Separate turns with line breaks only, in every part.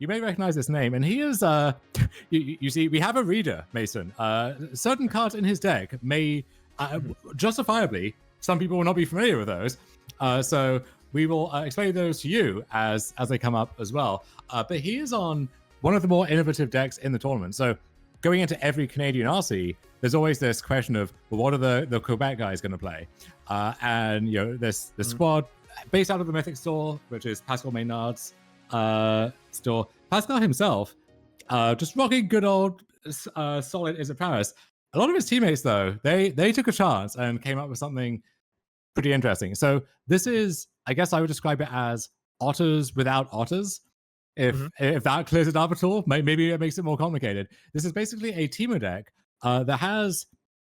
you may recognize this name, and he is you see, we have a reader, Mason. Certain cards in his deck may justifiably, some people will not be familiar with those. So we will explain those to you as they come up as well. But he is on one of the more innovative decks in the tournament. So going into every Canadian RC, there's always this question of, well, what are the Quebec guys going to play? And you know, this the squad based out of the Mythic store, which is Pascal Maynard's store. Pascal himself, just rocking good old solid Is It Paris. A lot of his teammates, though, they took a chance and came up with something pretty interesting. So this is, I guess I would describe it as otters without otters. If that clears it up at all, maybe it makes it more complicated. This is basically a teamer deck that has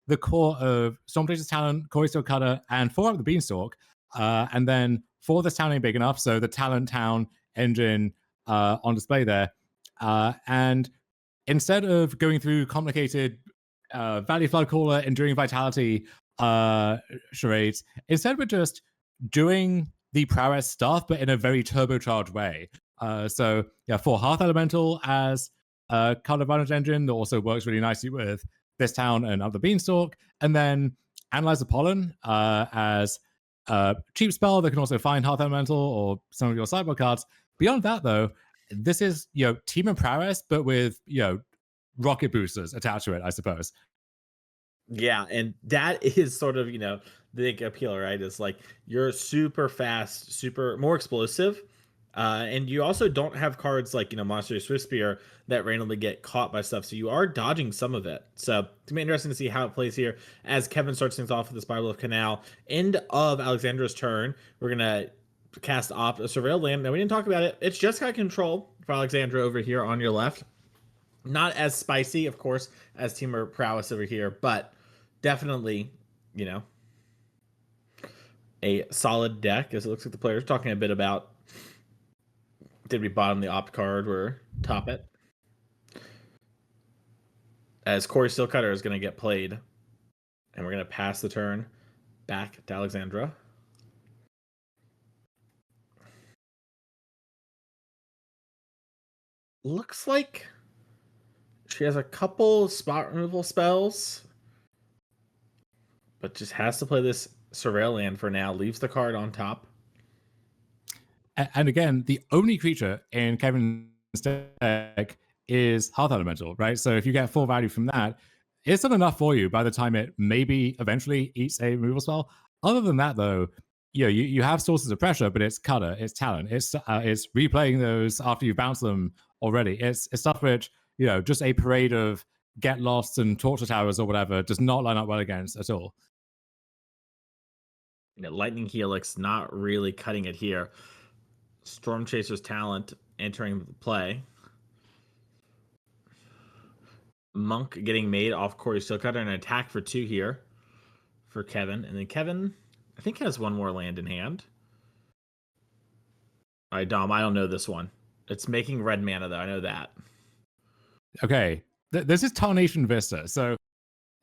the core of Stormchaser's Talent, Corey Steel Cutter, and 4 up the Beanstalk. And then 4 this town ain't big enough, so the Talent Town engine on display there. And instead of going through complicated Valley Flood Caller, Enduring Vitality charades, instead we're just doing the prowess stuff, but in a very turbocharged way. So yeah, for Hearth Elemental as card advantage engine that also works really nicely with this town and Up the Beanstalk, and then Analyze the Pollen as a cheap spell that can also find Hearth Elemental or some of your sideboard cards. Beyond that, though, this is, you know, team and prowess, but with, you know, rocket boosters attached to it, I suppose.
Yeah, and that is sort of, you know, the big appeal, right? It's like you're super fast, super more explosive. And you also don't have cards like, you know, Monster Swift Spear that randomly get caught by stuff. So you are dodging some of it. So it's be interesting to see how it plays here as Kevin starts things off with the Spiral of Canal. End of Alexandra's turn. We're going to cast off a Surveil Land. Now, we didn't talk about it. It's just got control for Alexandra over here on your left. Not as spicy, of course, as Teamer Prowess over here, but definitely, you know, a solid deck, as it looks like the player's talking a bit about. Did we bottom the opt card or top it? As Corey Steelcutter is going to get played. And we're going to pass the turn back to Alexandra. Looks like she has a couple spot removal spells. But just has to play this Surveil Land for now. Leaves the card on top.
And again, the only creature in Kevin's deck is Hearth Elemental, right? So if you get full value from that, it's not enough for you by the time it maybe eventually eats a removal spell. Other than that, though, you know, you have sources of pressure, but it's Cutter, it's Talent, it's replaying those after you bounce them already. It's stuff which, you know, just a parade of Get Lost and Torture Towers or whatever does not line up well against at all.
Yeah, Lightning Helix not really cutting it here. Storm Chaser's Talent entering the play. Monk getting made off Corey Steelcutter, and an attack for 2 here for Kevin. And then Kevin, I think, has 1 more land in hand. All right, Dom, I don't know this one. It's making red mana, though. I know that.
Okay, this is Tarnation Vista. So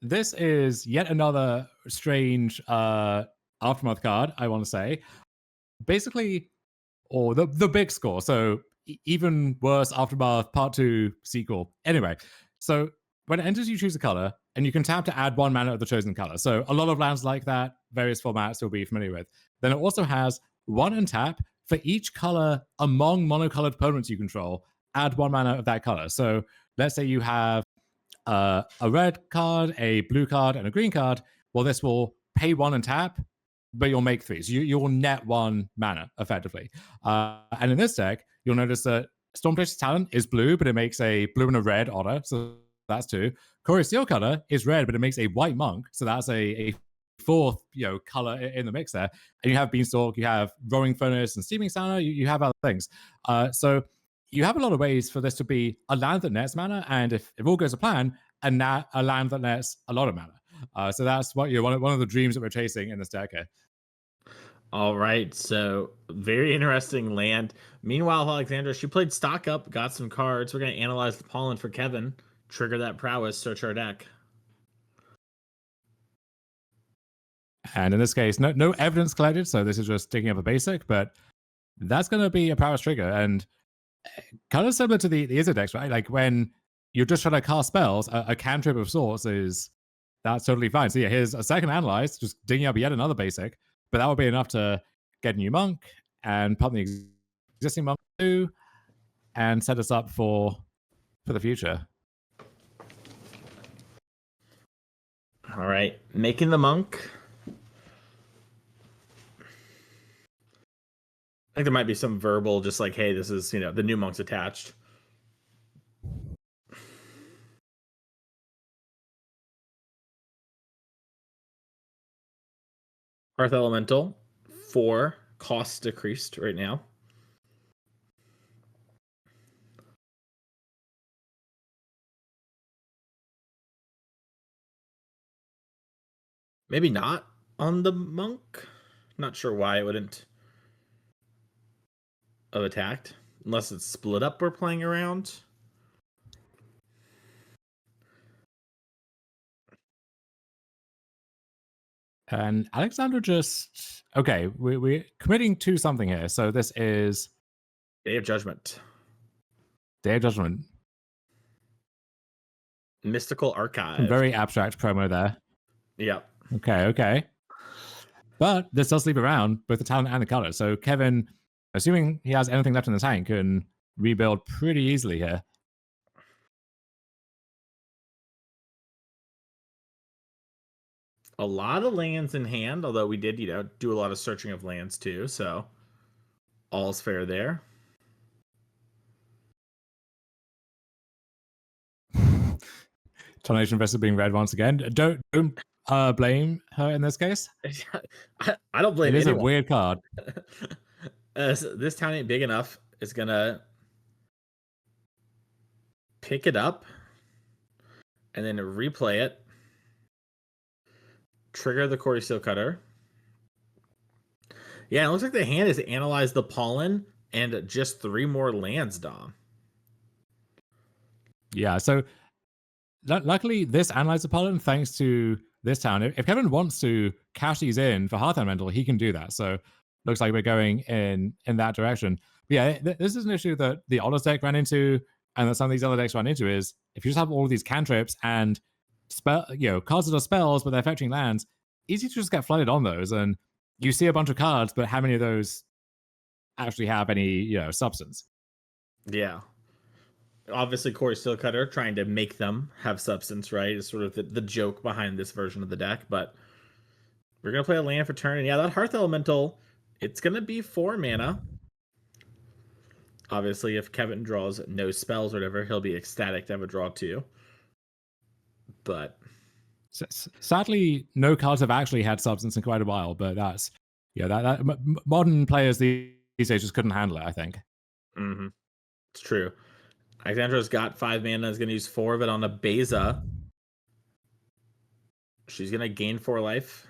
this is yet another strange Aftermath card, I want to say. Basically, or the big score. So even worse, Aftermath Part 2 sequel. Anyway, so when it enters, you choose a color, and you can tap to add 1 mana of the chosen color. So a lot of lands like that, various formats you'll be familiar with. Then it also has 1 untap for each color among monocolored opponents you control. Add 1 mana of that color. So let's say you have a red card, a blue card, and a green card. Well, this will pay 1 and tap, but you'll make 3. So you'll net 1 mana, effectively. And in this deck, you'll notice that Stormchaser's Talent is blue, but it makes a blue and a red otter, so that's 2. Corey Steelcutter is red, but it makes a white monk, so that's a 4th, you know, color in the mix there. And you have Beanstalk, you have Roaring Furnace and Steaming Sauna, you have other things. So you have a lot of ways for this to be a land that nets mana, and if all goes to plan, a land that nets a lot of mana. So that's what, you know, one of the dreams that we're chasing in this deck here.
All right, so very interesting land. Meanwhile, Alexandra, she played stock up, got some cards. We're going to analyze the pollen for Kevin, trigger that prowess, search our deck.
And in this case, no evidence collected, so this is just digging up a basic, but that's going to be a prowess trigger. And kind of similar to the Izzet decks, right? Like when you're just trying to cast spells, a cantrip of sorts is that's totally fine. So yeah, here's a second analyze, just digging up yet another basic, but that would be enough to get a new monk and pump the existing monk too, and set us up for the future.
All right, making the monk. I think there might be some verbal, just like, hey, this is, the new monk's attached. Earth Elemental, 4 costs decreased right now. Maybe not on the monk. Not sure why it wouldn't have attacked. Unless it's split up we're playing around.
And Alexandra just okay. We're committing to something here. So this is
Day of Judgment.
Day of Judgment.
Mystical Archive.
Some very abstract promo there.
Yep.
Okay. But this does leave around both the talent and the color. So Kevin, assuming he has anything left in the tank, can rebuild pretty easily here.
A lot of lands in hand, although we did, do a lot of searching of lands too, so all's fair there.
Tornation Vessel being red once again. Don't blame her in this case.
I don't blame
it. It is
anyone.
a weird card.
This town ain't big enough. It's gonna pick it up and then replay it. Trigger the Quarry Steel Cutter. Yeah, it looks like the hand is analyze the pollen and just 3 more lands, Dom.
Yeah, so luckily this analyze the pollen, thanks to this town. If Kevin wants to cash these in for Hearth Elemental, he can do that. So looks like we're going in that direction. But yeah, this is an issue that the Odders deck ran into, and that some of these other decks run into, is if you just have all of these cantrips and cards that are spells, but they're fetching lands, easy to just get flooded on those. And you see a bunch of cards, but how many of those actually have any, substance?
Yeah. Obviously, Quarry Steel Cutter trying to make them have substance, right? Is sort of the joke behind this version of the deck. But we're going to play a land for turn. And yeah, that Hearth Elemental, it's going to be 4 mana. Obviously, if Kevin draws no spells or whatever, he'll be ecstatic to have a draw 2. But
sadly, no cards have actually had substance in quite a while. But that's that modern players these days just couldn't handle it, I think.
Mm-hmm. It's true. Alexandra's got 5 mana, is going to use 4 of it on a Beza. She's going to gain 4 life.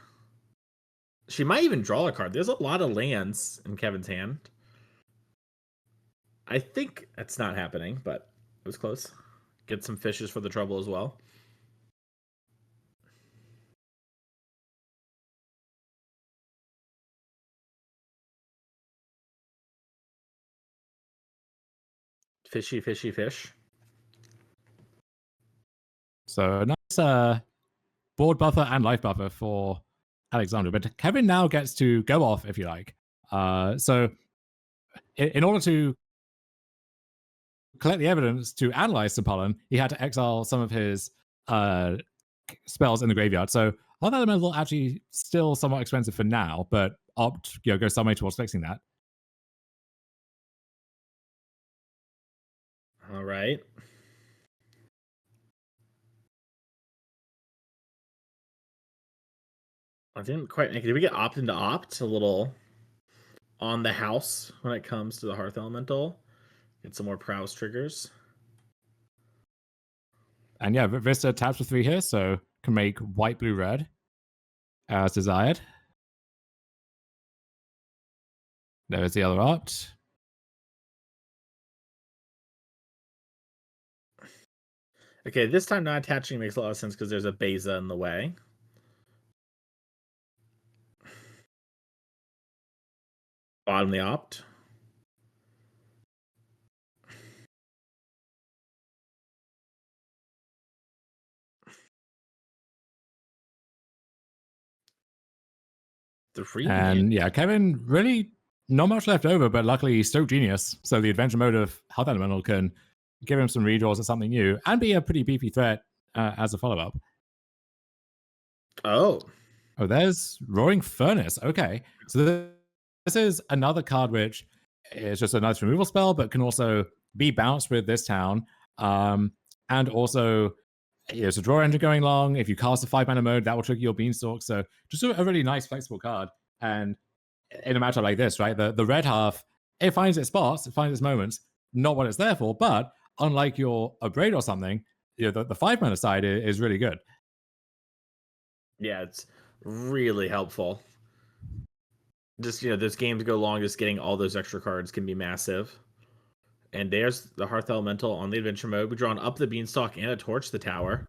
She might even draw a card. There's a lot of lands in Kevin's hand. I think that's not happening, but it was close. Get some fishes for the trouble as well. Fishy, fishy, fish.
So a nice board buffer and life buffer for Alexandra. But Kevin now gets to go off, if you like. So in order to collect the evidence to analyze some pollen, he had to exile some of his spells in the graveyard. So Hearth Elemental actually still somewhat expensive for now, but go some way towards fixing that.
All right. I didn't quite make it. Did we get opt into opt a little on the house when it comes to the Hearth Elemental? Get some more prowess triggers.
And yeah, Vista taps for 3 here, so can make white, blue, red as desired. There's the other opt.
Okay, this time not attaching makes a lot of sense because there's a Beza in the way. Bottom the opt. 3 mana.
And yeah, Kevin really not much left over, but luckily Stoke Genius. So the adventure mode of Health Elemental can give him some redraws or something new and be a pretty beefy threat as a follow up.
Oh.
Oh, there's Roaring Furnace. Okay. So this is another card which is just a nice removal spell, but can also be bounced with this town. And also, there's a draw engine going long. If you cast a 5 mana mode, that will trigger your Beanstalk. So just a really nice, flexible card. And in a matchup like this, right, the red half, it finds its spots, it finds its moments, not what it's there for. But unlike your Abrade or something, the 5 mana side is really good.
Yeah, it's really helpful. Just, those games go long, just getting all those extra cards can be massive. And there's the Hearth Elemental on the adventure mode. We draw an Up the Beanstalk and a Torch the Tower.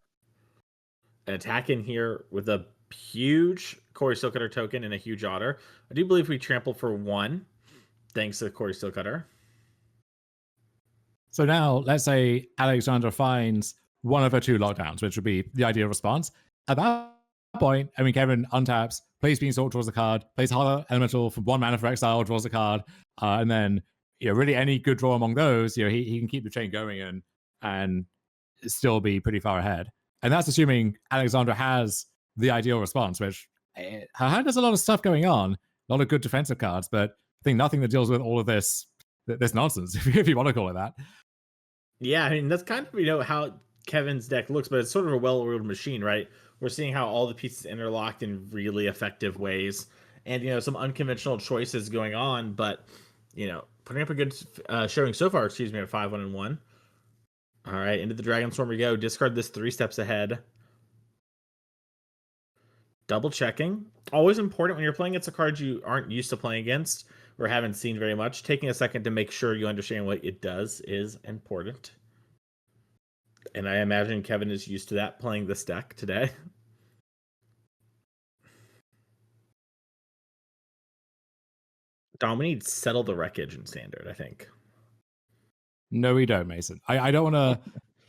An attack in here with a huge Corey Steelcutter token and a huge Otter. I do believe we trample for 1, thanks to Corey Steelcutter.
So now, let's say Alexandra finds one of her 2 lockdowns, which would be the ideal response. At that point, I mean, Kevin untaps, plays Beanstalk, draws a card, plays Hearth Elemental for 1 mana for exile, draws a card, and then really any good draw among those, he can keep the chain going and still be pretty far ahead. And that's assuming Alexandra has the ideal response, which her hand has a lot of stuff going on, a lot of good defensive cards, but I think nothing that deals with all of this nonsense, if you want to call it that.
Yeah, I mean, that's kind of, how Kevin's deck looks, but it's sort of a well-oiled machine, right? We're seeing how all the pieces interlocked in really effective ways, and, some unconventional choices going on, but, putting up a good showing so far, at 5-1-1. All right, into the Dragon Storm we go. Discard this 3 steps ahead. Double checking. Always important when you're playing against a card you aren't used to playing against or haven't seen very much. Taking a second to make sure you understand what it does is important. And I imagine Kevin is used to that playing this deck today. Dom, we need to settle the wreckage in Standard, I think.
No, we don't, Mason. I don't want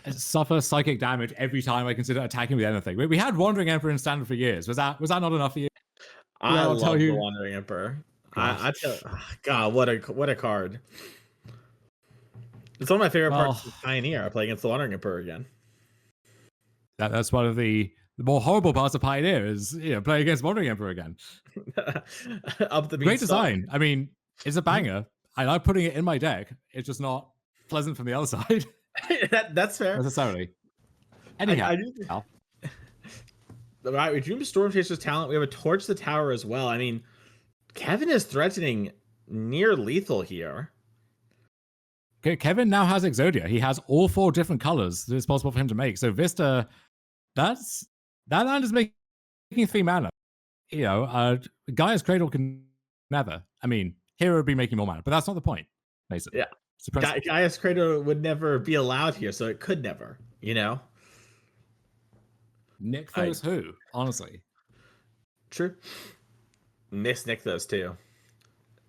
to suffer psychic damage every time I consider attacking with anything. We had Wandering Emperor in Standard for years. Was that not enough for you?
I love the Wandering Emperor. I tell, God, what a card! It's one of my favorite parts of Pioneer. I play against the Wandering Emperor again.
That's one of the more horrible parts of Pioneer is play against Wandering Emperor again.
Up the
great design. I mean, it's a banger. I like putting it in my deck. It's just not pleasant from the other side.
That's fair.
Necessarily. Anyhow.
All right, we dream Storm Chaser's talent. We have a Torch the Tower as well. I mean, Kevin is threatening near lethal here.
Okay, Kevin now has Exodia. He has all 4 different colors that it's possible for him to make. So Vista, that land is making 3 mana. Gaia's Cradle can never. I mean, Hero would be making more mana, but that's not the point, Mason.
Yeah. Gaia's Cradle would never be allowed here, so it could never,
Nick those who, honestly.
True. Nick those too.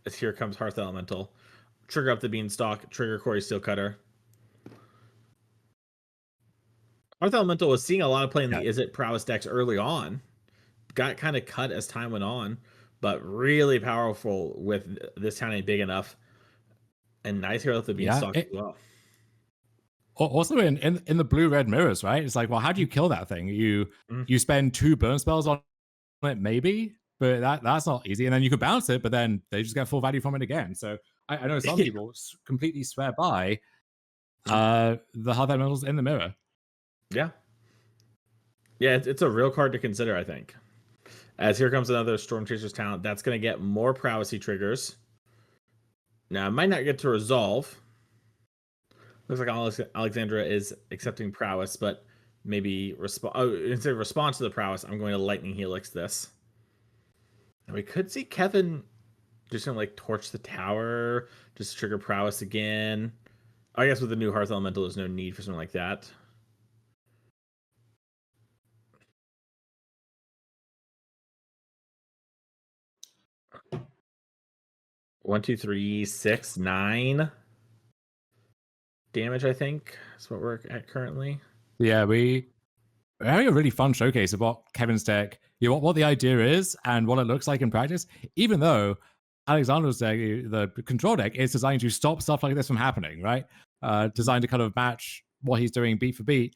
As here comes Hearth Elemental. Trigger up the Beanstalk, trigger Corey Steelcutter. Hearth Elemental was seeing a lot of play in the Is It Prowess decks early on. Got kind of cut as time went on, but really powerful with this town ain't big enough. And nice here with the Beanstalk as well.
Also in the blue-red mirrors, right? It's like, well, how do you kill that thing? You spend 2 burn spells on it, maybe, but that's not easy. And then you could bounce it, but then they just get full value from it again. So I know some people completely swear by the Hearth Elementals in the mirror.
Yeah. Yeah, it's a real card to consider, I think. As here comes another Storm Chaser's talent. That's going to get more prowessy triggers. Now, it might not get to resolve. Looks like Alexandra is accepting prowess, but maybe instead of response to the prowess, I'm going to Lightning Helix this. And we could see Kevin just going to Torch the Tower, just trigger prowess again. I guess with the new Hearth Elemental, there's no need for something like that. One, 2, 3, 6, 9 damage, I think. That's what we're at currently.
Yeah, we having a really fun showcase of what Kevin's deck, what the idea is and what it looks like in practice, even though Alexandra's deck, the control deck, is designed to stop stuff like this from happening, right? Designed to kind of match what he's doing beat for beat.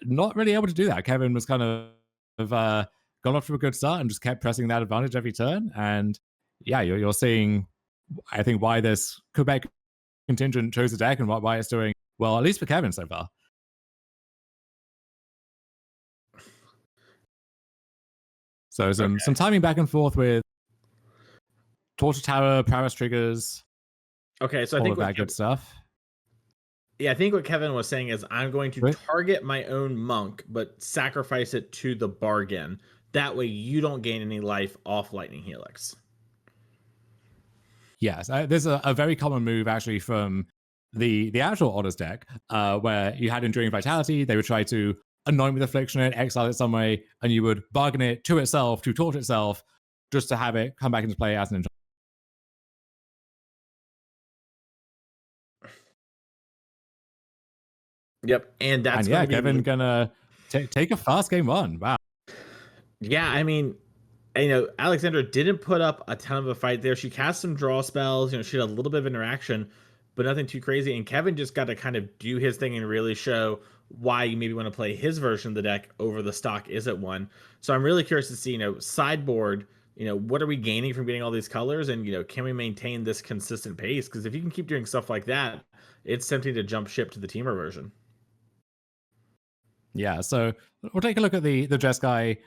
Not really able to do that. Kevin was kind of got off to a good start and just kept pressing that advantage every turn. And yeah, you're seeing, I think, why this Quebec contingent chose the deck and why it's doing well, at least for Kevin so far. So some timing back and forth with Torture Tower, Prowess triggers.
Okay, so I
all
think
of that good stuff.
Yeah, I think what Kevin was saying is I'm going to target my own monk, but sacrifice it to the bargain. That way you don't gain any life off Lightning Helix.
Yes, there's a very common move actually from the actual Otters deck, where you had Enduring Vitality. They would try to Anoint with Affliction it, exile it some way, and you would bargain it to itself, to torch itself, just to have it come back into play as an enchantment.
Yep, and that's
yeah, Kevin gonna take a fast game one. Wow.
Yeah, I mean, Alexandra didn't put up a ton of a fight there. She cast some draw spells. She had a little bit of interaction, but nothing too crazy. And Kevin just got to kind of do his thing and really show why you maybe want to play his version of the deck over the stock Izzet one. So I'm really curious to see, sideboard, what are we gaining from getting all these colors? And, can we maintain this consistent pace? Because if you can keep doing stuff like that, it's tempting to jump ship to the teamer version.
Yeah, so we'll take a look at the Jeskai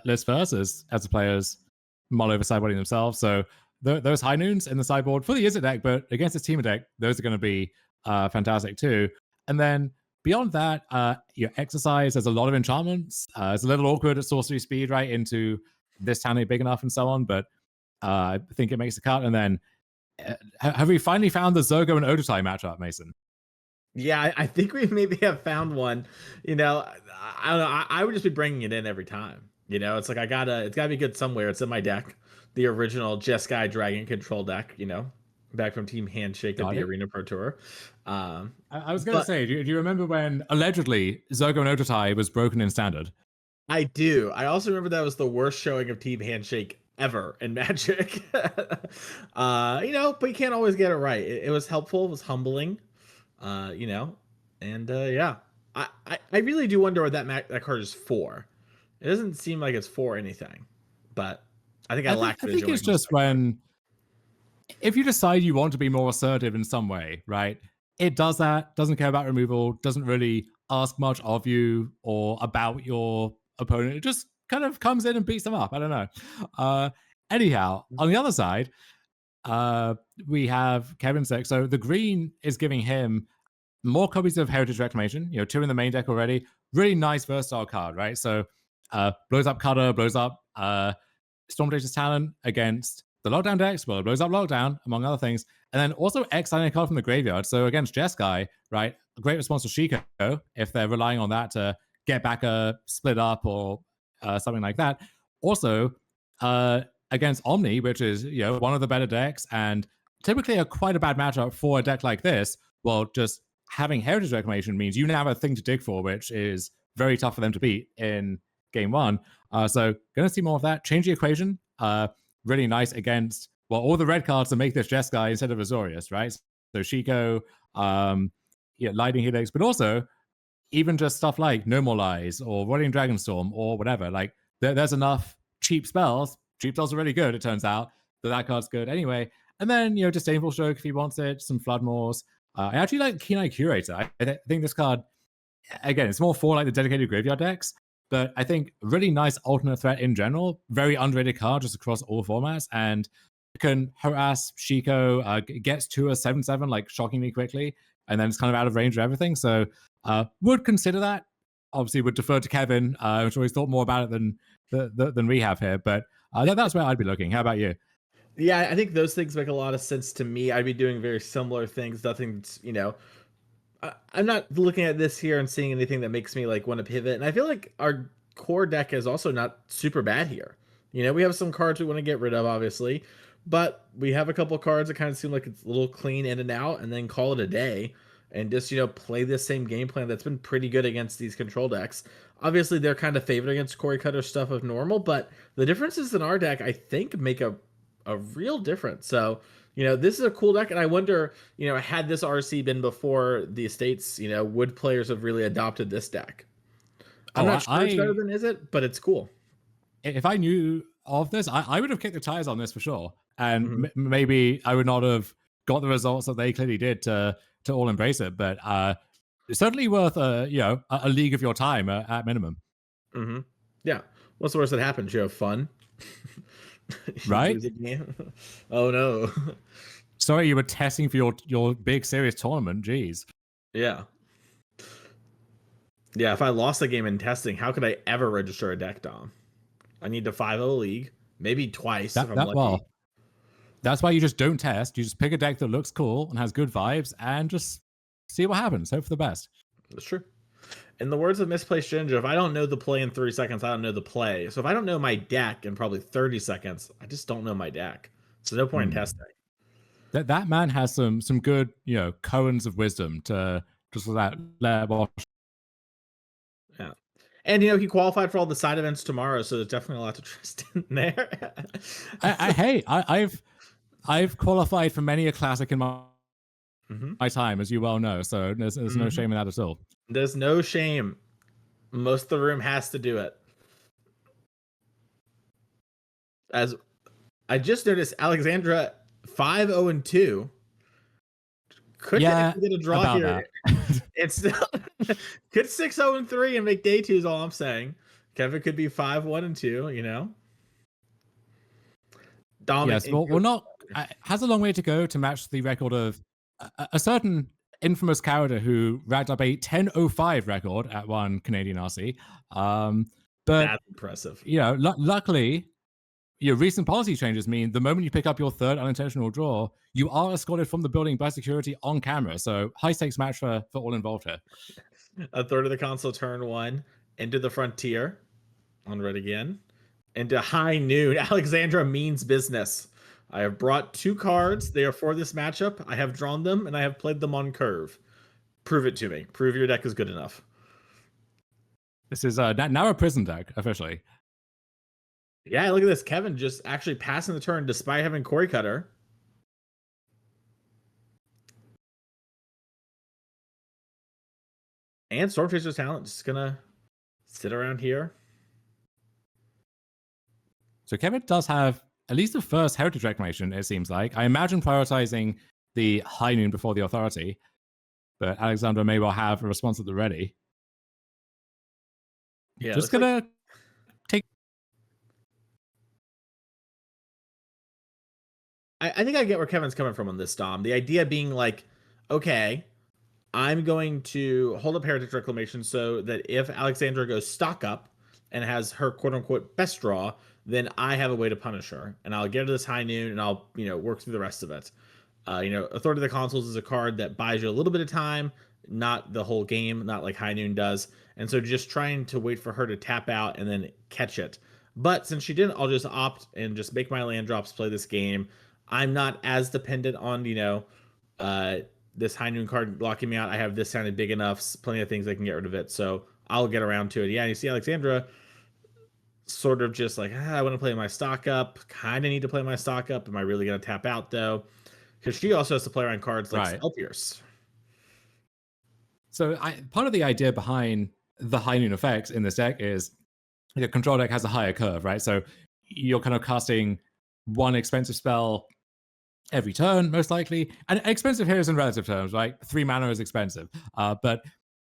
list first as the players mull over sideboarding themselves. So those high noons in the sideboard for the Izzet deck, but against the teamer deck, those are going to be fantastic too. And then beyond that, your exercise, there's a lot of enchantments. It's a little awkward at sorcery speed, right, into this town ain't big enough and so on, but I think it makes a cut. And then have we finally found the Zergo and Odotai matchup, Mason?
Yeah, I think we maybe have found one. I don't know. I would just be bringing it in every time. It's like it's gotta be good somewhere. It's in my deck, the original Jeskai Dragon Control deck. Back from Team Handshake at the Arena Pro Tour.
I was going to say, do you remember when allegedly Zergo and Odotai was broken in Standard?
I do. I also remember that was the worst showing of Team Handshake ever in Magic. But you can't always get it right. It was helpful. It was humbling. Yeah, I really do wonder what that card is for. It doesn't seem like it's for anything, but I think I lack vision.
I think it's just if you decide you want to be more assertive in some way, right? It does that, doesn't care about removal, doesn't really ask much of you or about your opponent. It just kind of comes in and beats them up. I don't know. Anyhow, on the other side, we have Kevin's deck. So the green is giving him more copies of Heritage Reclamation, 2 in the main deck already. Really nice versatile card, right? So blows up Cutter, blows up Stormchaser's Talent against the Lockdown decks, well, it blows up Lockdown, among other things. And then also exiling a card from the graveyard. So against Jeskai, right? A great response to Shiko if they're relying on that to get back a split up or something like that. Also, against Omni, which is one of the better decks and typically quite a bad matchup for a deck like this. Well, just having Heritage Reclamation means you now have a thing to dig for, which is very tough for them to beat in game one. So going to see more of that. Change the equation. Really nice against all the red cards to make this Jeskai instead of Azorius, right? So Shiko, Lightning Helix, but also even just stuff like No More Lies or Rolling Dragonstorm or whatever. Like there's enough cheap spells. Cheap spells are really good, it turns out. That card's good anyway. And then, Disdainful Stroke if he wants it, some Floodmoors. I actually like Keen-Eye Curator. I think this card, again, it's more for like the dedicated graveyard decks, but I think really nice alternate threat in general. Very underrated card just across all formats, and can harass Shiko, gets to a 7/7 like shockingly quickly, and then it's kind of out of range of everything. So would consider that. Obviously, would defer to Kevin, which always thought more about it than we have here. But that's where I'd be looking. How about you?
Yeah, I think those things make a lot of sense to me. I'd be doing very similar things. Nothing's, I'm not looking at this here and seeing anything that makes me like want to pivot. And I feel like our core deck is also not super bad here. We have some cards we want to get rid of, obviously, but we have a couple of cards that kind of seem like it's a little clean in and out and then call it a day. and just play this same game plan that's been pretty good against these control decks. Obviously, they're kind of favored against Corey Cutter stuff of normal, but the differences in our deck, I think, make a real difference. So, this is a cool deck, and I wonder, had this RC been before the Estates, would players have really adopted this deck? I'm
Oh,
not sure it's better than Is It, but it's cool.
if I knew of this, I would have kicked the tires on this for sure, and
Mhm.
maybe I would not have got the results that they clearly did to all embrace it. But it's certainly worth a league of your time at minimum,
Mhm. Yeah. What's the worst that happens? You have fun. You
right?
lose a game. Oh no.
Sorry, you were testing for your big serious tournament. Jeez.
Yeah. Yeah, if I lost a game in testing, how could I ever register a deck dom? I need to 5-0 league, maybe twice if I'm lucky.
That's why you just don't test. You just pick a deck that looks cool and has good vibes, and just see what happens. Hope for the best.
That's true. In the words of Misplaced Ginger, if I don't know the play in 30 seconds, I don't know the play. So if I don't know my deck in probably 30 seconds, I just don't know my deck. So no point in testing.
That man has some good koans of wisdom to just let watch.
Yeah. And he qualified for all the side events tomorrow, so there's definitely a lot to trust in there.
Hey, I've qualified for many a classic in my time, as you well know. So there's no shame in that at all.
There's no shame. Most of the room has to do it. As I just noticed, Alexandra 5-0-2. Could
Yeah,
get a draw here. It's still could 6-0-3 and make day two is all I'm saying. Kevin could be 5-1-2. Dominant.
Yes, well, we're not. Has a long way to go to match the record of a certain infamous character who racked up a 10:05 record at one Canadian RC. But
that's impressive.
Luckily, your recent policy changes mean the moment you pick up your third unintentional draw, you are escorted from the building by security on camera. So high stakes match for all involved here.
A third of the console turn one into the frontier on red again. Into high noon. Alexandra means business. I have brought 2 cards. They are for this matchup. I have drawn them and I have played them on curve. Prove it to me. Prove your deck is good enough.
This is now a prison deck officially.
Yeah, look at this. Kevin just actually passing the turn despite having Corey Cutter. And Stormchaser's Talent just gonna sit around here.
So Kevin does have at least the first Heritage Reclamation, it seems like. I imagine prioritizing the High Noon before the Authority, but Alexandra may well have a response at the ready.
Yeah,
just gonna take.
I think I get where Kevin's coming from on this, Dom. The idea being like, okay, I'm going to hold up Heritage Reclamation so that if Alexandra goes stock up and has her quote unquote best draw, then I have a way to punish her. And I'll get her this High Noon and I'll, work through the rest of it. Authority of the Consuls is a card that buys you a little bit of time, not the whole game, not like High Noon does. And so just trying to wait for her to tap out and then catch it. But since she didn't, I'll just opt and just make my land drops, play this game. I'm not as dependent on, this High Noon card blocking me out. I have this sounded big enough, plenty of things I can get rid of it. So I'll get around to it. Yeah, you see Alexandra sort of just like, I want to play my stock up. Kind of need to play my stock up. Am I really going to tap out though? Because she also has to play around cards like Spell Pierce.
So part of the idea behind the High Noon effects in this deck is the control deck has a higher curve, right? So you're kind of casting one expensive spell every turn, most likely. And expensive here is in relative terms, right? 3 mana is expensive. But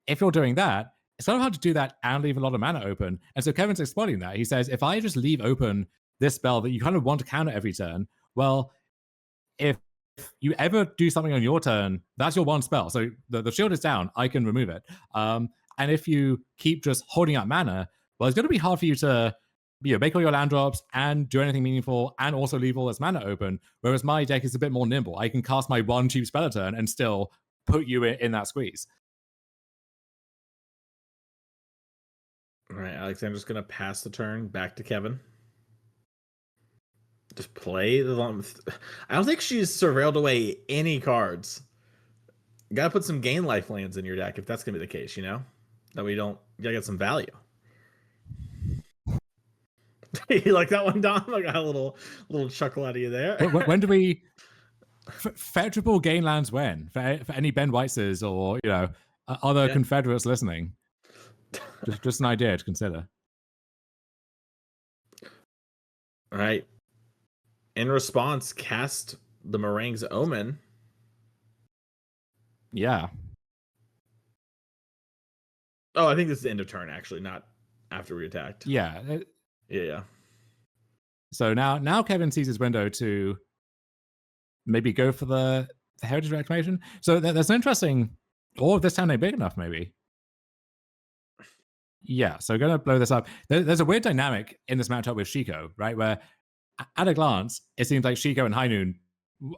if you're doing that, it's kind of hard to do that and leave a lot of mana open. And so Kevin's exploiting that. He says, if I just leave open this spell that you kind of want to counter every turn, well, if you ever do something on your turn, that's your one spell. So the shield is down, I can remove it. And if you keep just holding up mana, well, it's going to be hard for you to make all your land drops and do anything meaningful and also leave all this mana open. Whereas my deck is a bit more nimble. I can cast my one cheap spell a turn and still put you in that squeeze.
All right, Alexandra's going to pass the turn back to Kevin. Just play the long. I don't think she's surveilled away any cards. You gotta put some gain life lands in your deck if that's gonna be the case, you know? That we don't you gotta get some value. You like that one, Dom? I got a little chuckle out of you there.
When do we fetchable gain lands when? For any Ben Weitzes or, other
Yeah.
Confederates listening? Just an idea to consider.
All right. In response, cast the Meringues Omen.
Yeah.
Oh, I think this is the end of turn, actually, not after we attacked.
Yeah.
Yeah.
So now Kevin sees his window to maybe go for the Heritage Reclamation. So there's an interesting. All of this town ain't big enough, maybe. Yeah, so going to blow this up. There's a weird dynamic in this matchup with Shiko, right? Where at a glance, it seems like Shiko and High Noon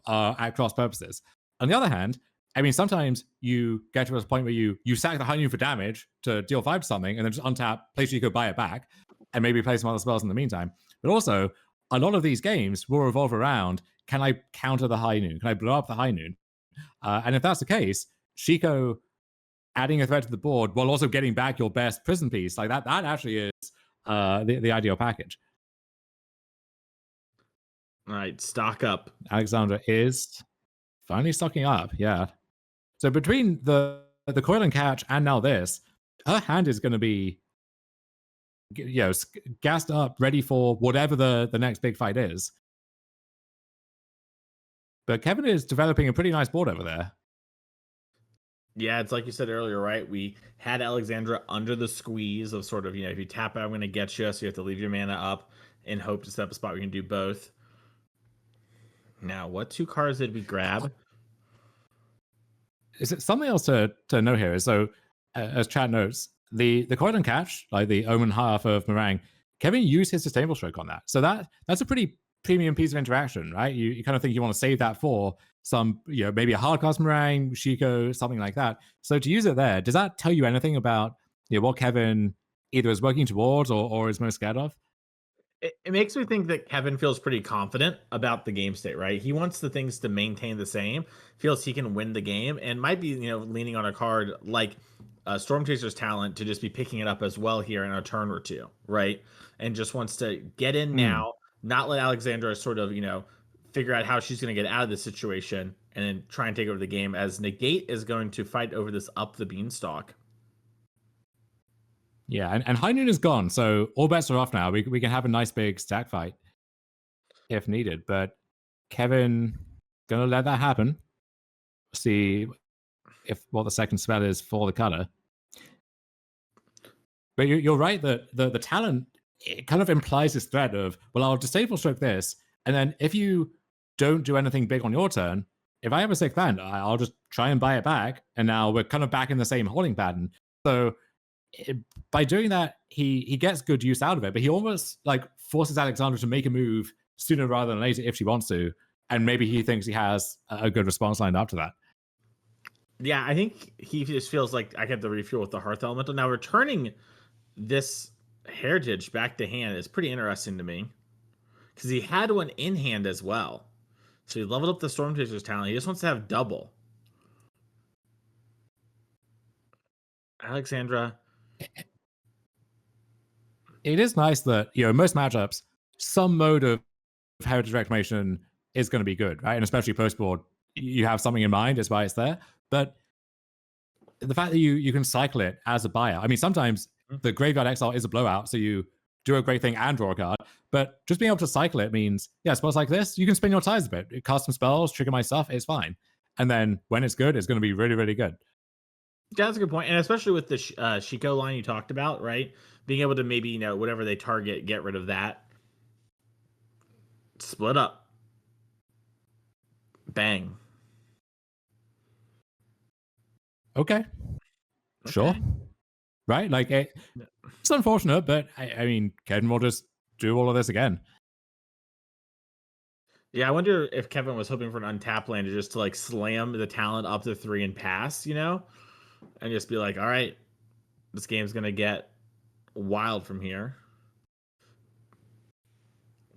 are at cross purposes. On the other hand, I mean, sometimes you get to a point where you sack the High Noon for damage to deal 5 to something, and then just untap, play Shiko, buy it back, and maybe play some other spells in the meantime. But also, a lot of these games will revolve around, can I counter the High Noon? Can I blow up the High Noon? And if that's the case, Shiko adding a threat to the board while also getting back your best prison piece, like that actually is the ideal package.
All right, stock up.
Alexandra is finally stocking up, yeah. So between the Coil and Catch and now this, her hand is going to be gassed up, ready for whatever the next big fight is. But Kevin is developing a pretty nice board over there.
Yeah, it's like you said earlier, right? We had Alexandra under the squeeze of sort of, if you tap out, I'm going to get you, so you have to leave your mana up and hope to set up a spot where you can do both. Now, what 2 cards did we grab?
Is it something else to know here? Is so, as chat notes, the Coil and Catch, like the Omen half of Meringue, Kevin used his Sustainable Stroke on that. So that's a pretty premium piece of interaction, right? You kind of think you want to save that for some, maybe a hard cast Meringue, Shiko, something like that. So to use it there, does that tell you anything about what Kevin either is working towards or is most scared of?
It makes me think that Kevin feels pretty confident about the game state, right? He wants the things to maintain the same, feels he can win the game, and might be, leaning on a card like Storm Chaser's Talent to just be picking it up as well here in a turn or two, right? And just wants to get in now, not let Alexandra sort of, figure out how she's going to get out of this situation and then try and take over the game, as Negate is going to fight over this up the beanstalk.
Yeah, and High Noon is gone, so all bets are off now. We can have a nice big stack fight if needed, but Kevin gonna let that happen. See if what the second spell is for the color. But you're right that the talent, it kind of implies this threat of, well, I'll Disable Stroke this, and then if you don't do anything big on your turn, if I have a 6th land, I'll just try and buy it back, and now we're kind of back in the same holding pattern. So by doing that, he gets good use out of it, but he almost like forces Alexandra to make a move sooner rather than later if she wants to, and maybe he thinks he has a good response lined up to that.
Yeah, I think he just feels like I get the refuel with the Hearth Elemental. Now, returning this Heritage back to hand is pretty interesting to me, because he had one in hand as well. So he leveled up the Storm Chaser's Talent. He just wants to have double. Alexandra.
It is nice that, in most matchups, some mode of Heritage Reclamation is going to be good, right? And especially post-board, you have something in mind, is why it's there. But the fact that you can cycle it as a buyer, I mean, sometimes the Graveyard Exile is a blowout, so you do a great thing and draw a card. But just being able to cycle it means, spells like this, you can spin your tires a bit. Cast some spells, trigger my stuff, it's fine. And then when it's good, it's going to be really, really good.
Yeah, that's a good point. And especially with the Shiko line you talked about, right? Being able to maybe, whatever they target, get rid of that. Split up. Bang.
Okay. Sure. Right? Like, it's unfortunate, but I mean, Kevin will just do all of this again.
Yeah, I wonder if Kevin was hoping for an untap land to just to like slam the talent up to 3 and pass, and just be like, all right, this game's going to get wild from here.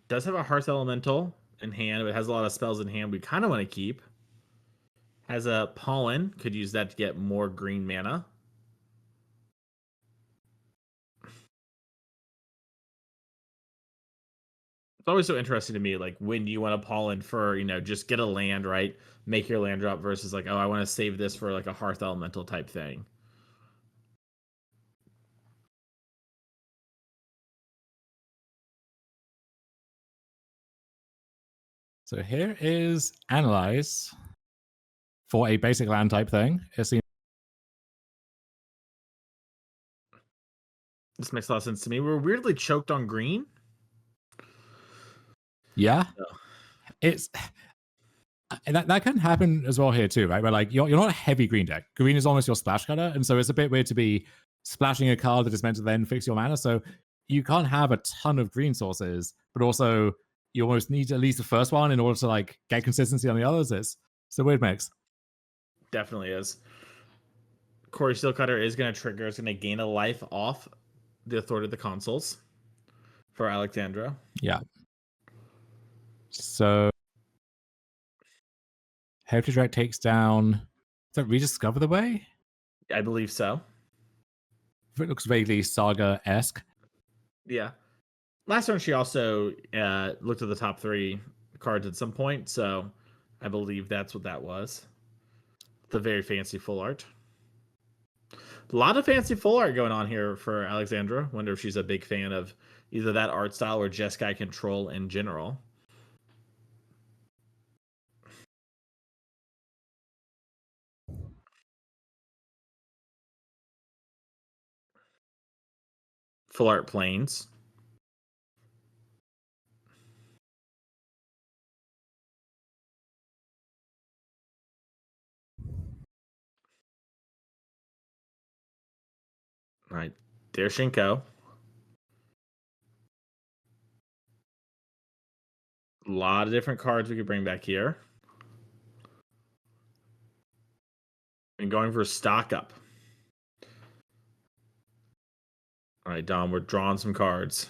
Does have a Hearth Elemental in hand, but it has a lot of spells in hand we kind of want to keep. Has a pollen. Could use that to get more green mana. It's always so interesting to me, like when you want a pollen for, just get a land, right? Make your land drop versus like, oh, I want to save this for like a hearth elemental type thing.
So here is Analyze for a basic land type thing. It seems.
This makes a lot of sense to me. We're weirdly choked on green.
Yeah. It's that can happen as well here too, right? Where like you're not a heavy green deck. Green is almost your splash cutter, and so it's a bit weird to be splashing a card that is meant to then fix your mana. So you can't have a ton of green sources, but also you almost need at least the first one in order to like get consistency on the others. It's a weird mix.
Definitely is. Corey Steelcutter is going to trigger. It's going to gain a life off the Authority of the Consuls for Alexandra.
Yeah. So Heritage Rec takes down. Is that Rediscover the Way?
I believe so.
It looks vaguely Saga-esque.
Yeah. Last turn, she also looked at the top 3 cards at some point, so I believe that's what that was. The very fancy full art. A lot of fancy full art going on here for Alexandra. Wonder if she's a big fan of either that art style or Jeskai control in general. Full art planes. All right, there's Shinko. A lot of different cards we could bring back here. And going for stock up. All right, Dom, we're drawing some cards.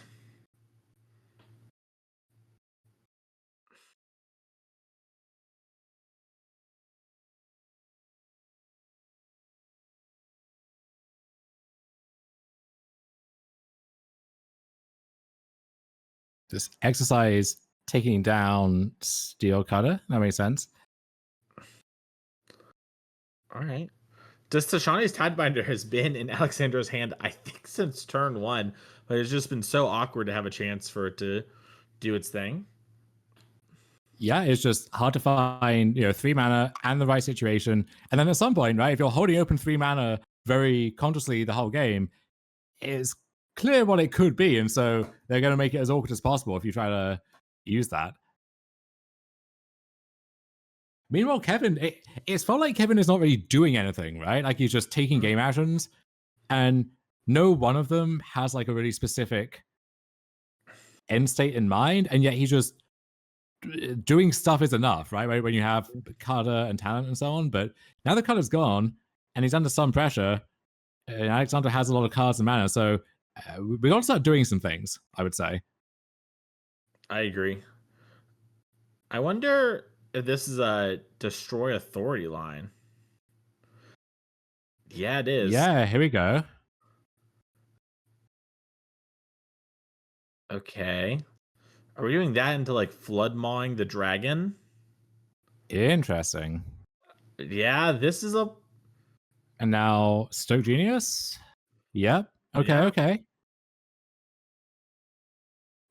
This exercise taking down Steel Cutter. That makes sense.
All right. Just Tashani's Tidebinder has been in Alexandra's hand, I think, since turn 1, but it's just been so awkward to have a chance for it to do its thing.
Yeah, it's just hard to find, 3 mana and the right situation. And then at some point, right, if you're holding open 3 mana very consciously the whole game, it's clear what it could be. And so they're going to make it as awkward as possible if you try to use that. Meanwhile, Kevin, it's felt like Kevin is not really doing anything, right? Like he's just taking game actions, and no one of them has like a really specific end state in mind, and yet he's just doing stuff is enough, right? When you have Carter and talent and so on. But now the Carter's gone, and he's under some pressure, and Alexandra has a lot of cards and mana, so we got to start doing some things, I would say.
I agree. I wonder if this is a Destroy Authority line. Yeah, it is.
Yeah, here we go.
Okay. Are we doing that into like Flood Mawing the Dragon?
Interesting.
Yeah, this is a...
And now Stoke Genius? Yep. Okay,
Yeah.
okay.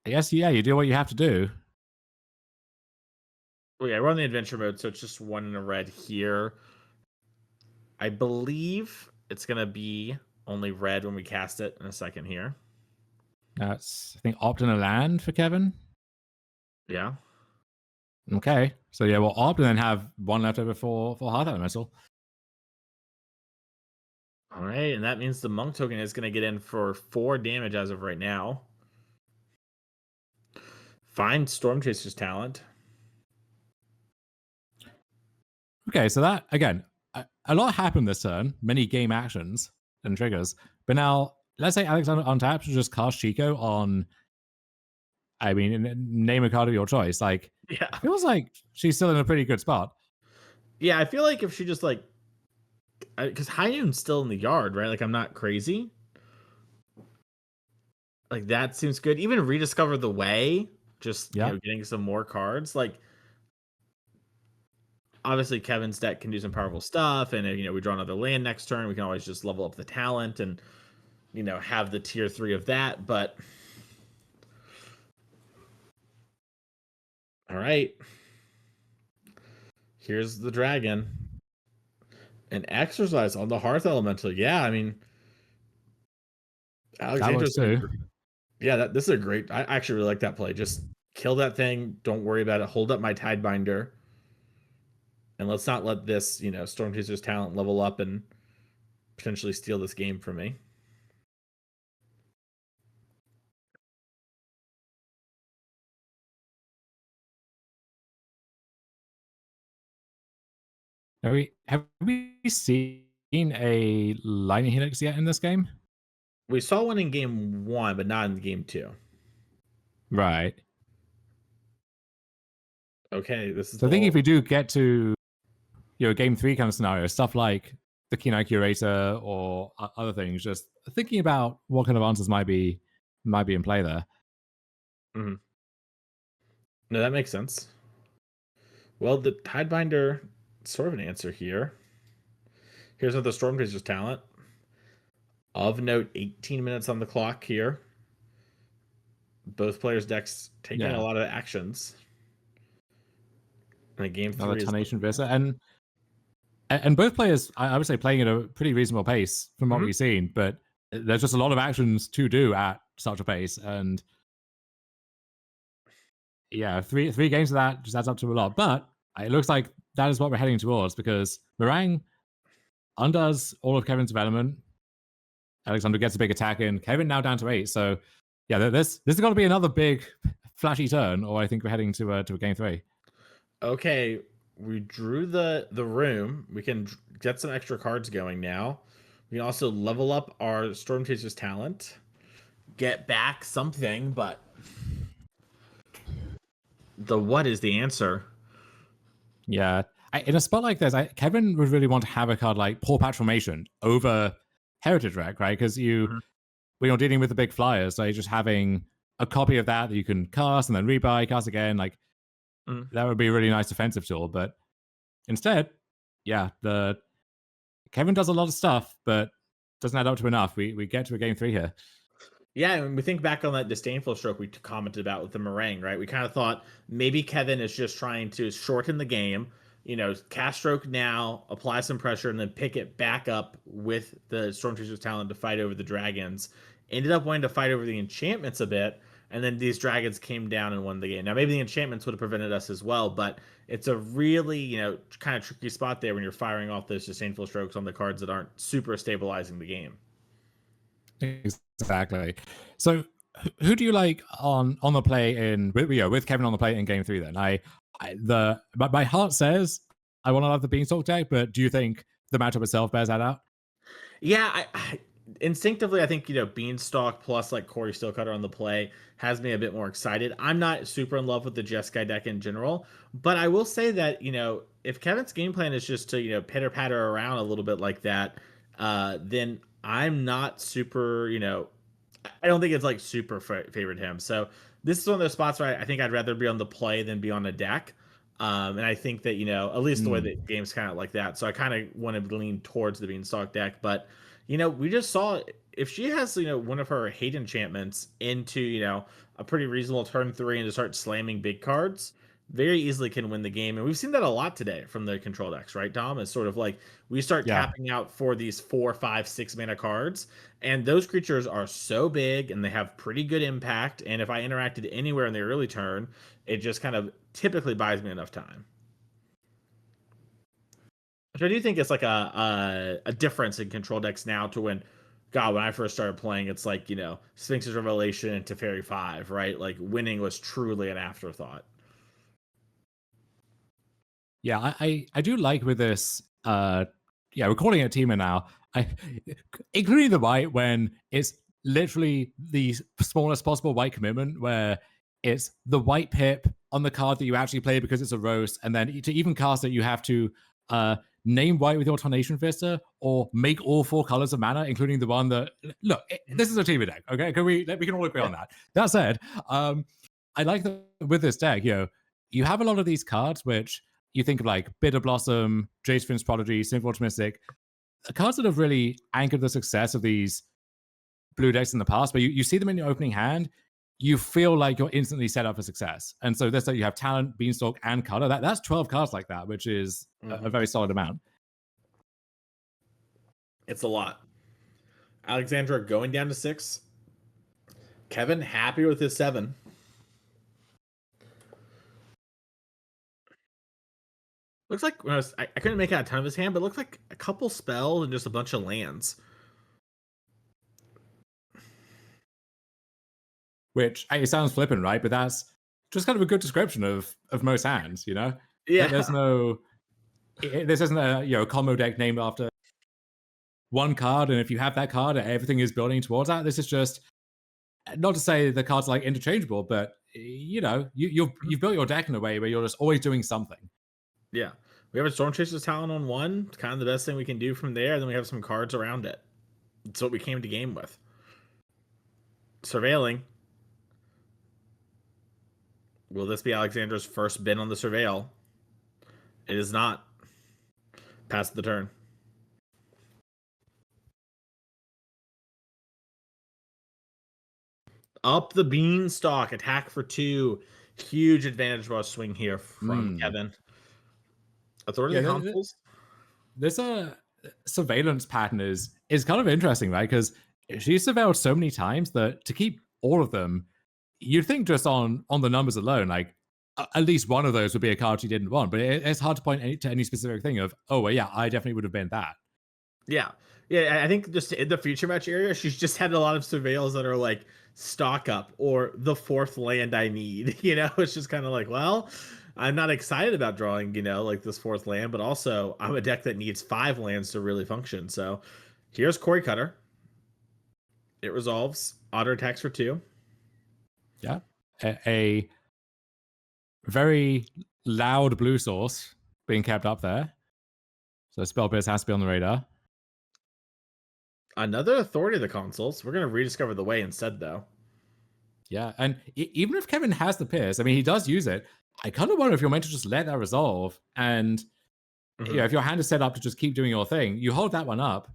I guess, yeah, you do what you have to do.
Well, yeah, we're on the adventure mode, so it's just 1 in a red here. I believe it's going to be only red when we cast it in a second here.
That's, I think, opt in a land for Kevin.
Yeah.
Okay. So, yeah, we'll opt and then have 1 left over for Hearth Elemental.
All right, and that means the Monk token is going to get in for 4 damage as of right now. Find Storm Chaser's talent.
Okay, so that, again, a lot happened this turn. Many game actions and triggers. But now, let's say Alexandra untaps to just cast Chico on, I mean, name a card of your choice. Like,
Yeah.
it feels like she's still in a pretty good spot.
Yeah, I feel like if she just like, because High Noon's still in the yard, right? Like I'm not crazy. Like that seems good. Even Rediscover the Way, just
Yeah.
getting some more cards. Like obviously Kevin's deck can do some powerful stuff, and we draw another land next turn. We can always just level up the talent and have the tier 3 of that. But all right, here's the dragon. An exercise on the Hearth Elemental. Yeah, I mean,
That works
Alexandra's
too.
yeah, this is a great. I actually really like that play. Just kill that thing. Don't worry about it. Hold up my Tidebinder, and let's not let this Stormchaser's talent level up and potentially steal this game from me.
Have we seen a Lightning Helix yet in this game?
We saw one in game 1, but not in game 2.
Right.
Okay, this is
So
the
I think if
whole.
we do get to game 3 kind of scenario, stuff like the Keen Curator or other things, just thinking about what kind of answers might be in play there.
Mhm. No, that makes sense. Well, the Tidebinder, sort of an answer here. Here's another Stormchaser's talent. Of note, 18 minutes on the clock here. Both players' decks taking a lot of actions. And game
Another
3 is
Tarnation Vista. And both players, I would say, playing at a pretty reasonable pace from what we've seen, but there's just a lot of actions to do at such a pace. And yeah, three games of that just adds up to a lot. But it looks like that is what we're heading towards, because Meringue undoes all of Kevin's development. Alexandra gets a big attack in. Kevin now down to 8. So yeah, this has got to be another big flashy turn, or I think we're heading to a game 3.
Okay, we drew the room. We can get some extra cards going now. We can also level up our Stormchaser's talent. Get back something, but what is the answer?
Yeah. In a spot like this, Kevin would really want to have a card like Poor Patromation over Heritage Wreck, right? Because when you're dealing with the big flyers, so just having a copy of that you can cast and then rebuy, cast again, like that would be a really nice defensive tool. But instead, yeah, the Kevin does a lot of stuff, but doesn't add up to enough. We get to a game 3 here.
Yeah, and we think back on that disdainful stroke we commented about with the meringue, right? We kind of thought maybe Kevin is just trying to shorten the game, cast stroke now, apply some pressure, and then pick it back up with the Stormchaser's talent to fight over the dragons. Ended up wanting to fight over the enchantments a bit, and then these dragons came down and won the game. Now, maybe the enchantments would have prevented us as well, but it's a really, kind of tricky spot there when you're firing off those disdainful strokes on the cards that aren't super stabilizing the game.
Exactly. So who do you like on the play with Kevin on the play in game 3 then? My heart says I want to love the Beanstalk deck, but do you think the matchup itself bears that out?
Yeah, instinctively I think Beanstalk plus like Corey Steelcutter on the play has me a bit more excited. I'm not super in love with the Jeskai deck in general, but I will say that if Kevin's game plan is just to pitter patter around a little bit like that, then I'm not super I don't think it's like super favored him. So this is one of those spots where I think I'd rather be on the play than be on a deck. And I think that at least the way the game's kind of like that. So I kind of want to lean towards the Beanstalk deck. But we just saw if she has one of her hate enchantments into a pretty reasonable turn 3 and to start slamming big cards, very easily can win the game. And we've seen that a lot today from the control decks, right, Dom? It's sort of like we start tapping out for these 4, 5, 6 mana cards, and those creatures are so big and they have pretty good impact. And if I interacted anywhere in the early turn, it just kind of typically buys me enough time. Which I do think is like a difference in control decks now to when I first started playing, it's like, Sphinx's Revelation and Teferi 5, right? Like winning was truly an afterthought.
Yeah, I do like with this. We're calling it Teamer now. Including the white when it's literally the smallest possible white commitment, where it's the white pip on the card that you actually play because it's a roast, and then to even cast it, you have to name white with your Tornation Vista, or make all 4 colors of mana, including the one that look. This is a TV deck, okay? We can all agree on that. That said, I like that with this deck. You have a lot of these cards which you think of like Bitter Blossom, Jace Vryn's Prodigy, Simple Optimistic, cards that have really anchored the success of these blue decks in the past, but you see them in your opening hand, you feel like you're instantly set up for success. And so this, you have Talent, Beanstalk, and Color. That's 12 cards like that, which is a very solid amount.
It's a lot. Alexandra going down to 6. Kevin happy with his 7. Looks like I couldn't make out a ton of his hand, but it looks like a couple spells and just a bunch of lands.
Which it sounds flippant, right? But that's just kind of a good description of most hands, Yeah. There's no. This isn't a combo deck named after one card, and if you have that card, everything is building towards that. This is just not to say the cards are like interchangeable, but you've built your deck in a way where you're just always doing something.
Yeah, we have a Storm Chaser's Talent on 1. It's kind of the best thing we can do from there. Then we have some cards around it. It's what we came to game with. Surveilling. Will this be Alexandra's first bin on the Surveil? It is not. Pass the turn. Up the Beanstalk. Attack for 2. Huge advantage rush swing here from Kevin. Authority of Consoles.
This surveillance pattern is kind of interesting, right? Because she's surveilled so many times that to keep all of them, you'd think just on the numbers alone, like at least one of those would be a card she didn't want. But it's hard to point to any specific thing of, oh, well, yeah, I definitely would have been that.
Yeah. I think just in the future match area, she's just had a lot of surveils that are like stock up or the 4th land I need. It's just kind of like, well, I'm not excited about drawing, like this 4th land, but also I'm a deck that needs 5 lands to really function. So here's Quarry Cutter. It resolves. Auto attacks for 2.
Yeah. A very loud blue source being kept up there. So Spell Pierce has to be on the radar.
Another Authority of the Consoles. We're going to rediscover the way instead, though.
Yeah, and even if Kevin has the Pierce, I mean, he does use it. I kind of wonder if you're meant to just let that resolve, and if your hand is set up to just keep doing your thing, you hold that one up.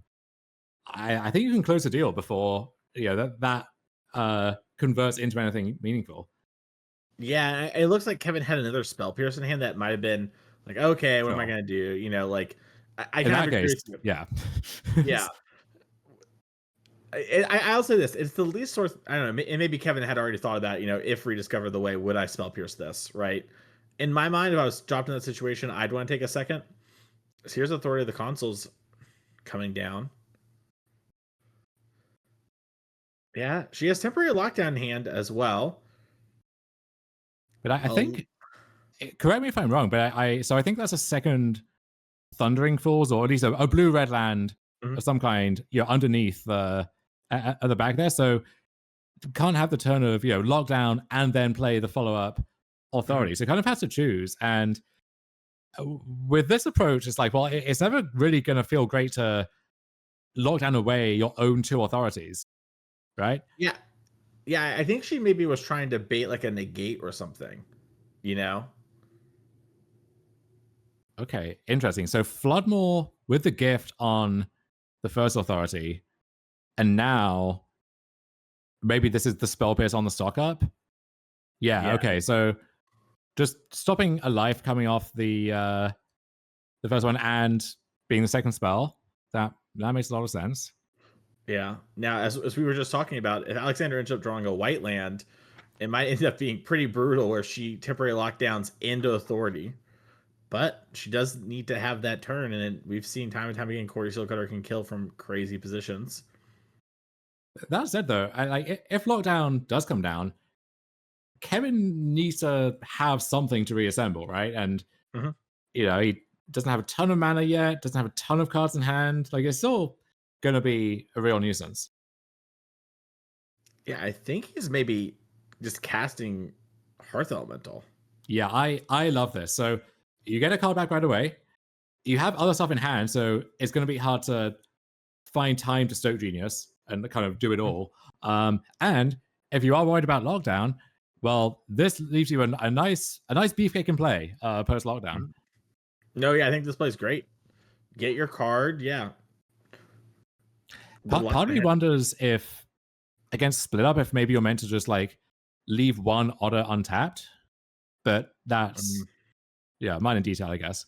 I think you can close the deal before that converts into anything meaningful.
Yeah, it looks like Kevin had another Spell Pierce in hand that might have been like, okay, what am I going to do? Like, I
in
kind
that case, yeah.
Yeah. I'll say this: it's the least source. I don't know. And maybe Kevin had already thought about, if rediscover the way, would I Spell Pierce this? Right. In my mind, if I was dropped in that situation, I'd want to take a second. So here's Authority of the Consoles coming down. Yeah, she has Temporary Lockdown in hand as well.
But I think, correct me if I'm wrong, but I think that's a second Thundering Falls, or at least a blue-red land of some kind, underneath at the back there. So can't have the turn of lockdown and then play the follow-up Authority. So kind of has to choose. And with this approach, it's like, well, it's never really going to feel great to lock down away your own 2 authorities, right?
Yeah. I think she maybe was trying to bait like a negate or something,
Okay, interesting. So Floodmore with the gift on the first authority, and now maybe this is the Spell Pierce on the stock up. Yeah. Okay. So just stopping a life coming off the first one and being the second spell, that makes a lot of sense.
Yeah. Now, as we were just talking about, if Alexandra ends up drawing a white land, it might end up being pretty brutal where she temporary lockdowns into Authority. But she does need to have that turn, and we've seen time and time again Quarry Cutter can kill from crazy positions.
That said, though, if lockdown does come down, Kevin needs to have something to reassemble, right? And he doesn't have a ton of mana yet, doesn't have a ton of cards in hand. Like, it's still gonna be a real nuisance.
Yeah, I think he's maybe just casting Hearth Elemental.
Yeah, I love this. So you get a card back right away. you have other stuff in hand, so it's going to be hard to find time to Stoke Genius and kind of do it all. And if you are worried about lockdown, well, this leaves you a nice beefcake in play post lockdown.
No, yeah, I think this plays great. Get your card, yeah.
Part of me wonders if against split up, if maybe you're meant to just like leave one otter untapped, but that's mine in detail, I guess.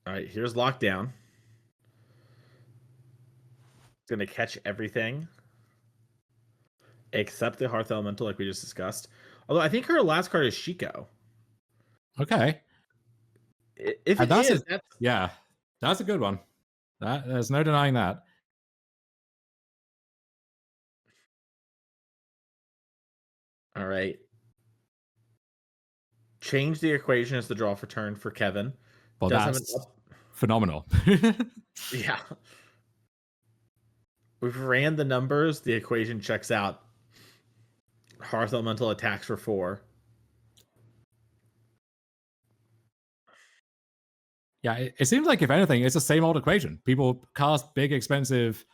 All right, here's lockdown. It's gonna catch everything except the Hearth Elemental, like we just discussed. Although I think her last card is Shiko.
Okay.
If it is,
that's a good one. There's no denying that.
All right. Change the equation as the draw for turn for Kevin.
Well, that's phenomenal.
Yeah. We've ran the numbers. The equation checks out. Hearth Elemental attacks for 4.
Yeah, it seems like if anything, it's the same old equation. People cast big, expensive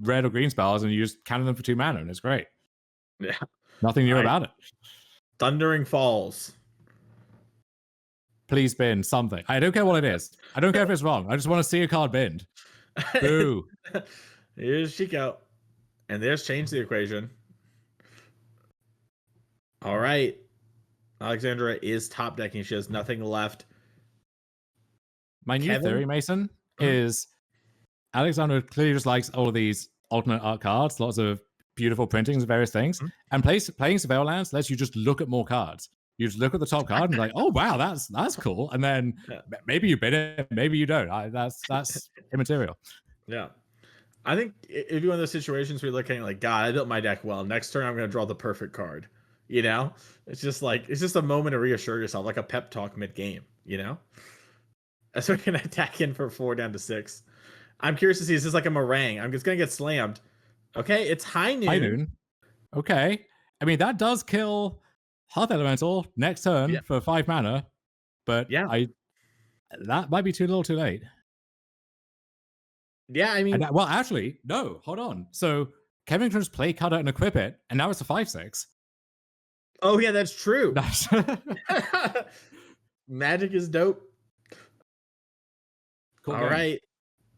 red or green spells, and you just counter them for 2 mana, and it's great.
Yeah.
Nothing new about it.
Thundering Falls.
Please bin something. I don't care what it is. I don't care if it's wrong. I just want to see a card binned. Boo.
Here's Shiko. And there's Change the Equation. All right. Alexandra is top decking. She has nothing left.
My new theory, Mason, is Alexandra clearly just likes all of these alternate art cards, lots of beautiful printings of various things. And playing Surveil Lands lets you just look at more cards. You just look at the top card and be like, oh wow, that's cool. And then maybe you bid it, maybe you don't. That's immaterial. Yeah.
I think if you're in those situations where you're looking like, God, I built my deck well. Next turn I'm gonna draw the perfect card. You know? It's just a moment to reassure yourself, like a pep talk mid-game, you know? So we can attack in for 4 down to 6. I'm curious to see, is this like a meringue? I'm just gonna get slammed. Okay, it's High Noon.
High Noon. Okay. I mean, that does kill Hearth Elemental next turn for 5 mana, but that might be too little too late.
Yeah, I mean...
well, actually, no, hold on. So Kevin can just play Cutter and equip it, and now it's a 5/6.
Oh, yeah, that's true. Magic is dope. Cool. All right.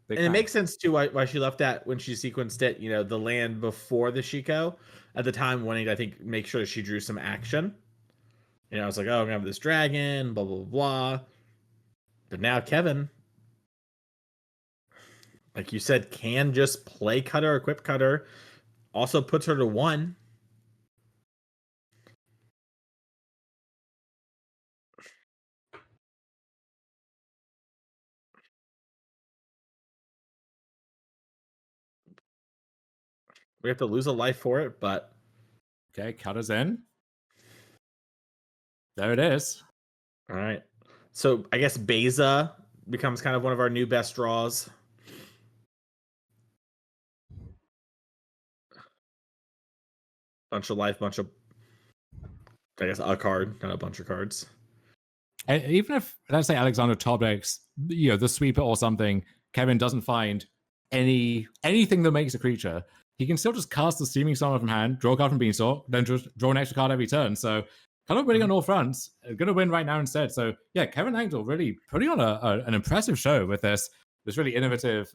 And it makes sense, too, why she left that when she sequenced it, the land before the Shiko, at the time wanting to, I think, make sure she drew some action. I was like, oh, I'm going to have this dragon, blah, blah, blah. But now Kevin, like you said, can just play Cutter, equip Cutter. Also puts her to 1. We have to lose a life for it, but...
Okay, Cutter's in. There it is.
All right. So I guess Beza becomes kind of one of our new best draws. Bunch of life, bunch of... I guess a card, not a bunch of cards.
And even if, let's say, Alexandra top decks, the sweeper or something, Kevin doesn't find anything that makes a creature, he can still just cast the Steaming Summoner from hand, draw a card from Beanstalk, then just draw an extra card every turn. So kind of winning on all fronts. Going to win right now instead. So yeah, Kevin Anctil really putting on an impressive show with this really innovative